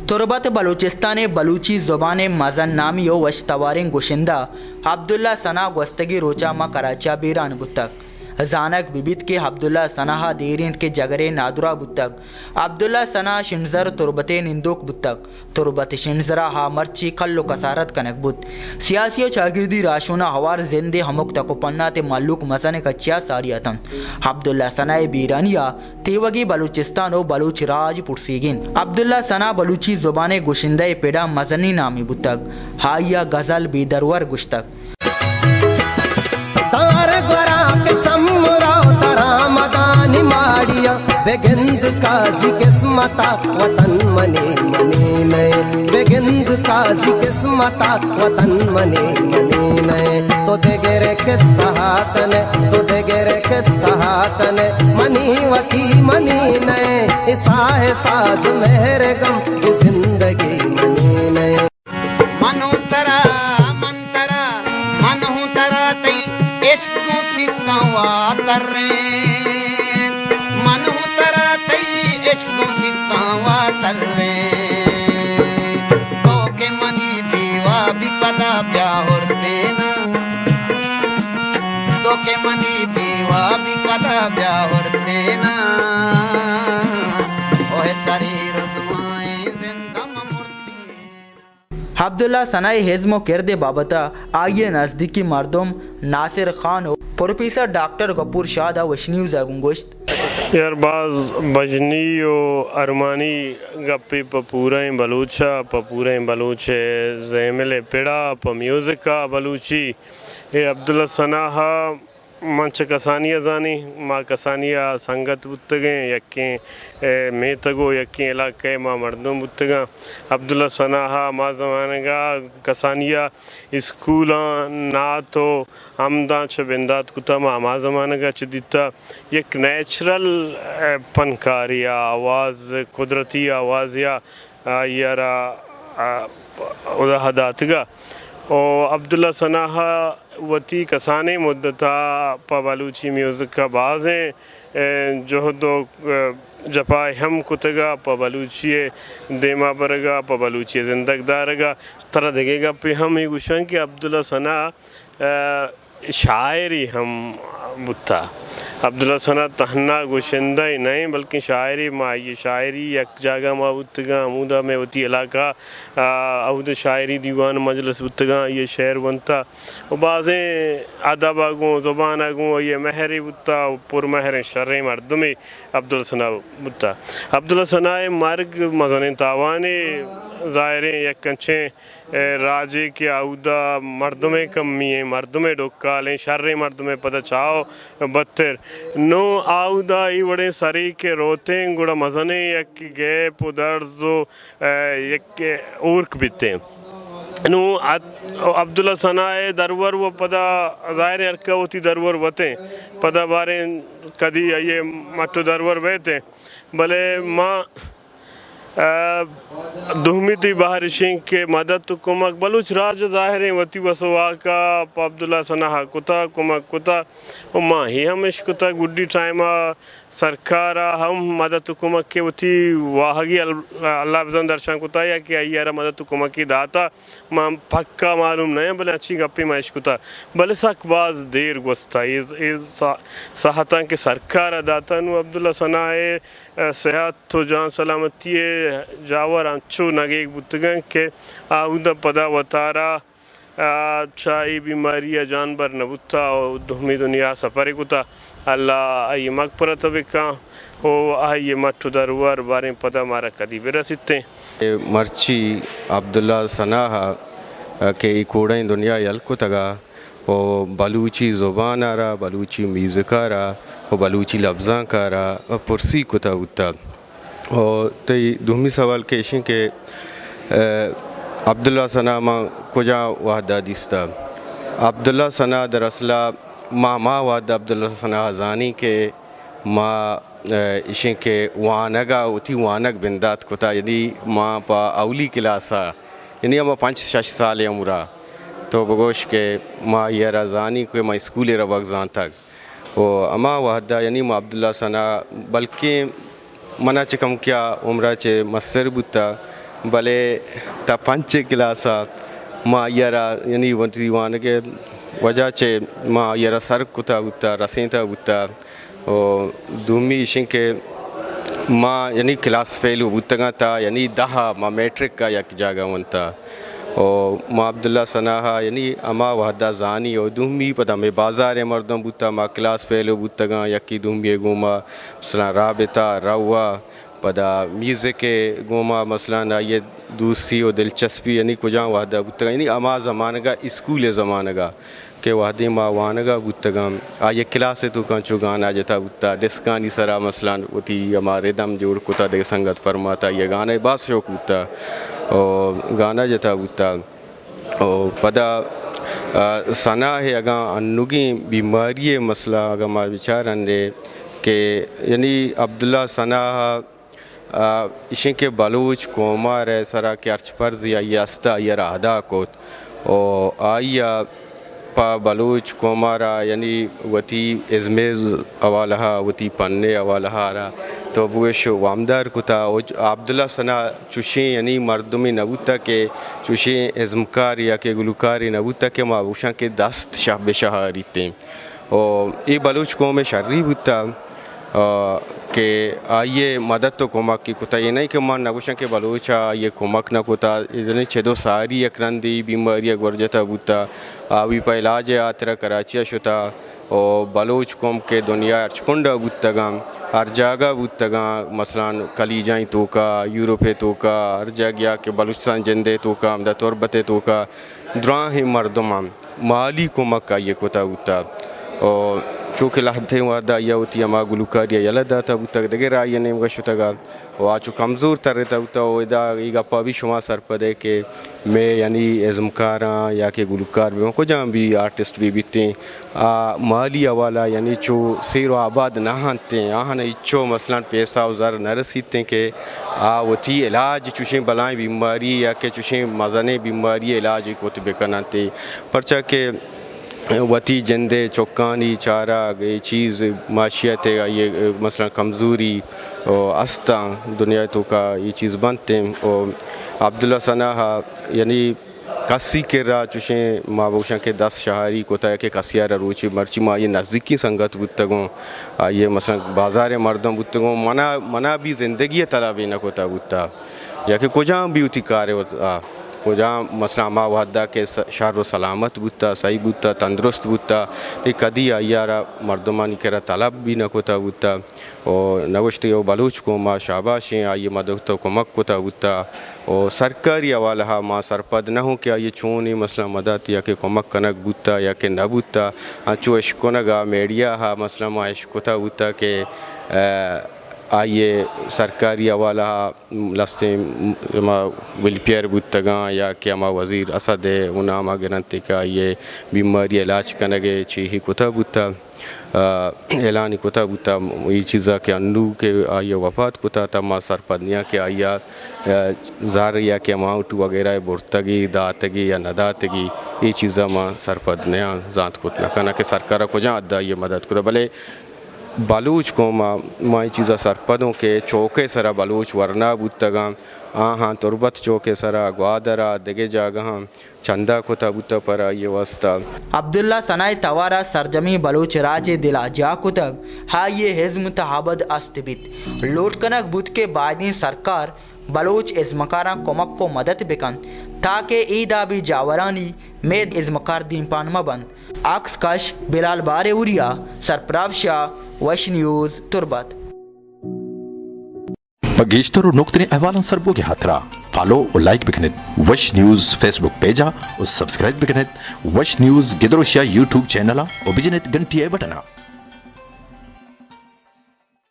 تربت بلوچستان بلوچی زبان مزن نامی و وشتوارین گوشنده عبدالله ثنا گوستگی روچا ما کراچا بیران بودتک زانک بیبیت که عبدالله ثنا دیریند که جگره نادرا بودتک عبدالله ثنا شنزر تربت نندوک بودتک تربت شنزرا ها مرچی کل و کسارت کنک بود سیاسی و چاگردی راشونا ہوار زندے ہمک تکو پنات معلوق مسن کچیا ساریاتن عبدالله ثنا بیرانیا تیوگی بلوچستان و بلوچ راج پرسیگین عبدالله ثنا بلوچی زبان گوشنده پیدا مزنی نامی بودتک ہایا غزل بیدرور گشتک بگند کازی قسمتا وطن منی منی نئے بگند کازی قسمتا وطن منی منی نئے تو دگرے کس سہاتنے تو دگرے کس سہاتنے منی وکی منی نئے اساہ ساز مہر غم زندگی منی نئے منو ترا من ترا من ہوں ترا تی عشق کو سیتا واتر عبدالله ثنا حزم و کرد بابتا آئیے نزدیکی مردم ناصر خان و پروفیسر ڈاکٹر غفور شاہ دا وشنیوز گنگوشت یار بعض بجنی و ارمانی گپی پا پوریں بلوچا پا پوریں بلوچ زیمل پیڑا پا میوزکا بلوچی عبداللہ ثنا منچ کسانیہ زانی ما کسانیہ سنگت بتگیں یکیں میں تگو یکیں علاقے ما مردم بتگاں عبداللہ ثنا ما زمانگا کسانیہ اسکولاں ناتو ہمداں چھ بندات کتا ما زمانگا چھ دیتا یک نیچرل پنکاری آواز قدرتی آواز یا یارا ادا حداتگا اور عبداللہ ثنا وتی کسانے مدتا پا بلوچی میوزک کا باز ہیں جہد و جپائے ہم کتگا پا بلوچی دیما برگا پا بلوچی زندگ دارگا طرح دگے گا پہ ہم ہی گوشن کہ عبداللہ ثنا شاعری ہم بتا عبداللہ ثنا تہنا گوشندہ ہی نہیں بلکہ شاعری ما یہ شاعری یک جاگہ ما بتگا عمودہ میں ہوتی علاقہ عہد شاعری دیوان مجلس بتگا یہ شعر بنتا و بعضیں ادب آگوں زبان آگوں یہ مہری بتا پر مہر شرع مردمی عبداللہ ثنا بتا عبداللہ ثنا مرگ مزن تاوانے ظاہریں یک کنچیں راجے کے آودہ مردمیں کمی ہیں مردمیں ڈکالیں شرع مردمیں پتہ چاہو بتر نو آودہ ای وڑے سری کے روتیں گوڑا مزنے یک گیپ و درز و یک اورک بیتے نو عبداللہ ثنا درور و پدا ظاہر ارکا ہوتی درور وطیں پدا باریں کدی یہ مٹو درور بیتے بلے ماں دہمیتی بہرشیں کے مدد کمک بلوچ راج ظاہریں وطی وسوا کا عبداللہ ثنا کتا کمک کتا و ماں ہی ہمش کتا گڈی ٹائمہ سرکارہ ہم مدد کمک کے وطی واہگی اللہ بزن درشان کتا یا کہ ایارہ مدد کمک کی داتا ماں پکا معلوم نہیں بلے اچھی گپی مائش کتا بلے سک باز دیر گوستا ساہتاں کے سرکارہ داتا نو عبداللہ ثنا صحت تو جان سلامتی جاور انچو نگیک بتگن کہ آہودہ پدا وطارہ چاہی بیماری جانبر نبوتا و دہمی دنیا سفر کتا اللہ آئی مغفرت بکاں و آئی مٹو درور باریں پدا مارا کدی برستے مرچی عبداللہ ثنا کے کوڑیں دنیا یلکو تگا و بلوچی زبان آرہ بلوچی میوزک آرہ و بلوچی لفظاں کا رہا پرسی کتا ہوتا اور تی دومی سوال کیشیں کہ عبداللہ ثنا ما کجا وحدہ دیستا عبداللہ ثنا در اصلہ ما وحدہ عبداللہ ثنا زانی کے ما اشیں کہ وانگا اتی وانگ بندات کتا یعنی ما پا اولی کلاسا یعنی ما 5-6 سال عمرہ تو بگوش کہ ما یہ رازانی کوئی ما اسکولی رو وقزان تک و اما وحدہ یعنی ما عبداللہ ثنا بلکہ منا چکم کیا عمرہ چے مستر بوتا بلے تا 5 کلاسا ما یارا یعنی ونتی وان کے وجہ چے ما یارا سر کتا بوتا رسینتا بوتا او دومی شن کے ما یعنی کلاس فیلو بوتگا تا یعنی 10 ما میٹرک کا یک جاگا ونتا او ما عبداللہ ثناء یعنی اما وحدہ زانی او دومی پتہ میں بازار مردم بوتا ما کلاس فیلو بوتگا یکی دومی گوما مثلا رابطہ روا پدا میوزک گوما مثلا یہ دوسری و دلچسپی یعنی کجا وحدہ بوتگا یعنی اما زمانگا اسکول زمانگا کہ وحدی ما وانگا بوتگا آئے کلاس تو کنچو گانا جتا بوتا ڈسکانی سرا مثلا وتی ہمارے دم جوڑ کتا دے سنگت فرماتا یہ گانا باس شوق بوتا او گانا جتا بوتا او پدا ثنا ہے اگا انگی بیماری مسئلہ اگا ما بچارن دے کہ یعنی عبداللہ ثناء اشن کے بلوچ قوما رہ سرا کہ ارچ پرزی آئی استا یہ ادا کوت او آئیا پا بلوچ قوما را یعنی وتی ازمیز اوالہا وتی پنے اوالہا را تو بوش وامدار کتا عبداللہ ثناء چوشیں یعنی مردمی نبوتا کہ چوشیں ازمکار یا کہ گلوکاری نبوتا کہ ما بوشاں کے دست شاہ بشہاری تھیں اور ای بلوچ قوم شرری بوتا کہ آئیے مدد تو کمک کی کتا یہ نہیں کہ مان نبوشاں کے بلوچا یہ کمک نہ کتا ادھنے چھدو ساری اکرندی بیماری گورجتا بوتا آوی پا علاج آترا کراچیا شتا اور بلوچ قوم کے دنیا ارچکنڈا بوتگا ہر جاگہ بوتگا مثلا کلی جائیں تو کا یوروپے تو کا ہر جاگیا کہ بلوچستان جندے تو کا امدہ تربتے تو کا دراہ مردم مالی کمک کا یہ کتا بوتا اور چونکہ لحظے وعدہ یا ہوتی اما گلوکاریا یلدا تا بوتا دگر آئیے نیم گشتا گا و آچو کمزور تر رہتا بوتا و ادا ایگا پا بھی شما سر پدے کہ میں یعنی ازمکاراں یا کہ گلوکار بھی ہوں کو جہاں بھی آرٹسٹ بھی بیتے مالی حوالہ یعنی چو سیر و آباد نہ ہنتے ہیں آہاں اچھو مثلا پیسہ و زر نہ رسیتے ہیں کہ وتی علاج چوشیں بلائیں بیماری یا کہ چوشیں مزنے بیماری علاج کو بکناتے پرچہ کہ وتی جندے چوکانی چارہ یہ چیز معاشیت یہ مثلا کمزوری استا دنیا تو کا یہ چیز بنتے ہیں اور عبداللہ ثناء یعنی کسی کے راہ چوشیں مابوشاں کے 10 شہری کوتا ہے کہ کسی آرہ روچی مرچی ما یہ نزدیکی سنگت بودتگوں یہ مثلا بازار مردم بودتگوں منا بھی زندگی طلبی نہ کوتا بودتا یا کہ کجاں بھی اتی کارے ہوتا کجاں مثلا ما وحدہ کے شہر و سلامت بودتا صحیح بودتا تندرست بودتا یہ کدی آئیارہ مردمانی کرا طلب بھی نہ کوتا بودتا اور نوشتی و بلوچ کو ما شاباشیں آئیے مدوتا کمک کوتا بودتا اور سرکاری حوالہ ما سرپد نہ ہوں کہ آئیے چونی مثلا مدد یا کہ کمک کنک بودتا یا کہ نہ بودتا چو اشکنگا میڈیا ہا مثلا ما اشکتا بودتا کہ آئیے سرکاری حوالہ لستے ما ویلفیئر بودتگاں یا کہ اما وزیر اسد ہے انہا ما گرنتے کہ یہ بیماری علاج کنگے چیہی کتا بودتا اعلانی کتا بودتا یہ چیزا کہ انو کے آئیے وفات کتا تا ما سرپدنیا کہ آئیا زاریا کہ اماؤنٹ وغیرہ بورتگی داتگی یا نداتگی یہ چیزا ما سرپدنیا ذات کتنا کنا کہ سرکارہ کو جہاں ادا یہ مدد کتا بلے بلوچ کو ما یہ چیزا سرپدوں کے چوکے سرا بلوچ ورنہ بودتگاں آہاں تربت چوکے سرا گوادرہ دگے جاگہاں چندہ کتا بوتا پر یہ واسطہ عبداللہ ثناء توارا سرجمی بلوچ راج دلا جا کتب ہائی یہ حزم تحابد استبت لوٹ کنک بود کے بعدین سرکار بلوچ ازمکاراں کمک کو مدد بکن تاکہ ایدہ بھی جاورانی مید ازمکار دین پان مبند عکس کش بلال بارے اوریا سرپراف شاہ وش نیوز تربت گیشتر و نقطۂ احوالن سربوگی ہاترا فالو و لائک بکنید وش نیوز فیس بک پیجا و سبسکرائب بکنید وش نیوز گدروشیا یوٹیوب چینلا و بجنید گھنٹی بٹنا